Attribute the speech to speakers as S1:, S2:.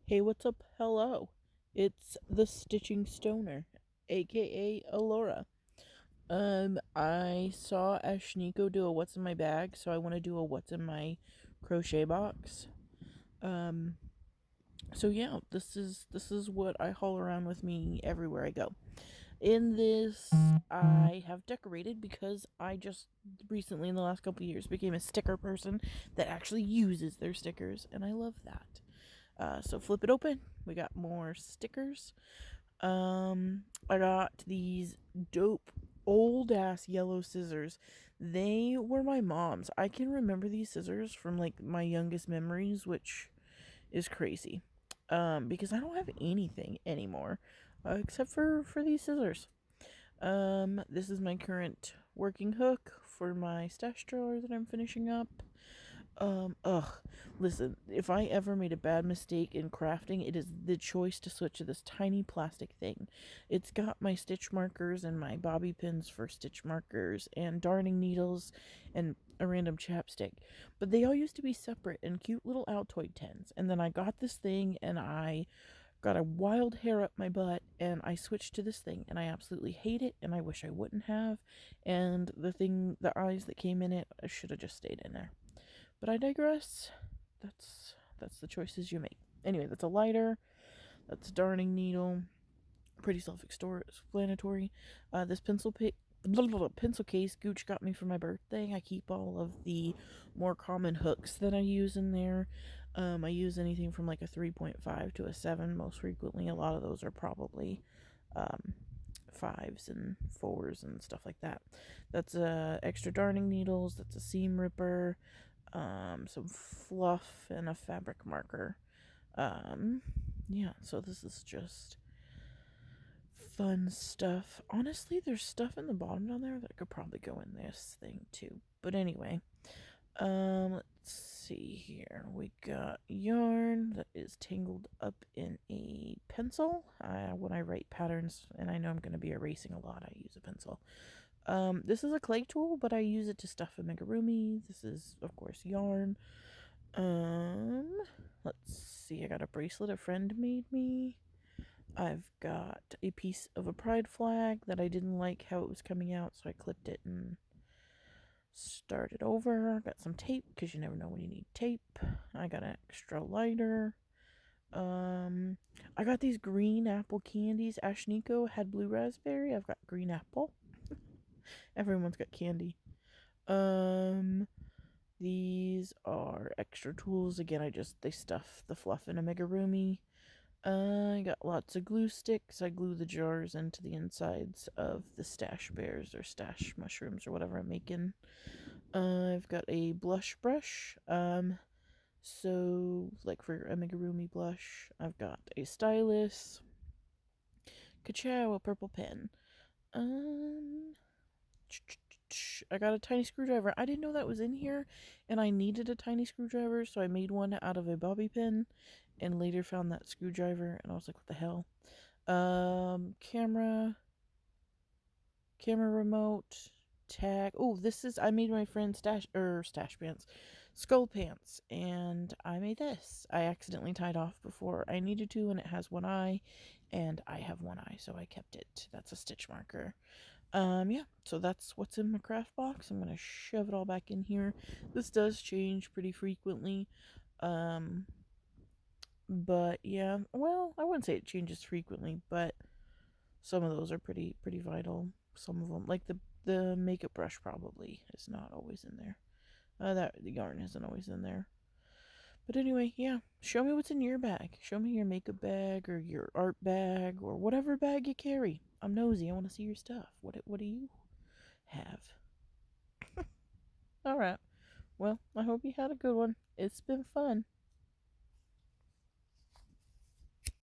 S1: Hey, what's up? Hello. It's the Stitching Stoner, aka Alora. I saw Ashnikko do a what's in my bag, so I want to do a what's in my crochet box. Um, so yeah, this is what I haul around with me everywhere I go. In this, I have decorated because I just recently, in the last couple of years, became a sticker person that actually uses their stickers, and I love that. So flip it open. We got more stickers. I got these dope old ass yellow scissors. They were my mom's. I can remember these scissors from like my youngest memories, which is crazy. Because I don't have anything anymore, except for these scissors. This is my current working hook for my stash drawer that I'm finishing up. Ugh. Listen, if I ever made a bad mistake in crafting, it is the choice to switch to this tiny plastic thing. It's got my stitch markers and my bobby pins for stitch markers and darning needles and a random chapstick. But they all used to be separate in cute little Altoid tins. And then I got this thing and I got a wild hair up my butt and I switched to this thing and I absolutely hate it and I wish I wouldn't have. And the eyes that came in it, I should have just stayed in there. But I digress. That's the choices you make. Anyway, that's a lighter. That's a darning needle. Pretty self-explanatory. This pencil case Gooch got me for my birthday. I keep all of the more common hooks that I use in there. I use anything from like a 3.5 to a 7 most frequently. A lot of those are probably um, 5s and 4s and stuff like that. That's extra darning needles. That's a seam ripper. Some fluff and a fabric marker. Yeah, so this is just fun stuff. Honestly, there's stuff in the bottom down there that could probably go in this thing too. But anyway, let's see here. We got yarn that is tangled up in a pencil. When I write patterns, and I know I'm going to be erasing a lot, I use a pencil. This is a clay tool, but I use it to stuff amigurumi. This is, of course, yarn. Let's see. I got a bracelet a friend made me. I've got a piece of a pride flag that I didn't like how it was coming out, so I clipped it and started over. Got some tape, because you never know when you need tape. I got an extra lighter. I got these green apple candies. Ashnikko had blue raspberry. I've got green apple. Everyone's got candy. These are extra tools. Again, they stuff the fluff in amigurumi. I got lots of glue sticks. I glue the jars into the insides of the stash bears or stash mushrooms or whatever I'm making. I've got a blush brush. So like for amigurumi blush, I've got a stylus. Ka-chow, a purple pen. Um, I got a tiny screwdriver. I didn't know that was in here, and I needed a tiny screwdriver, so I made one out of a bobby pin, and later found that screwdriver, and I was like, what the hell? Camera remote, tag. Oh, I made my friend stash pants, skull pants, and I made this. I accidentally tied off before I needed to, and it has one eye, and I have one eye, so I kept it. That's a stitch marker. Yeah, so that's what's in my craft box. I'm gonna shove it all back in here. This does change pretty frequently. Um, but yeah, well, I wouldn't say it changes frequently, but some of those are pretty vital. Some of them, like the makeup brush, probably is not always in there. That the yarn isn't always in there. But anyway, yeah. Show me what's in your bag. Show me your makeup bag or your art bag or whatever bag you carry. I'm nosy. I want to see your stuff. What do you have? All right. Well, I hope you had a good one. It's been fun.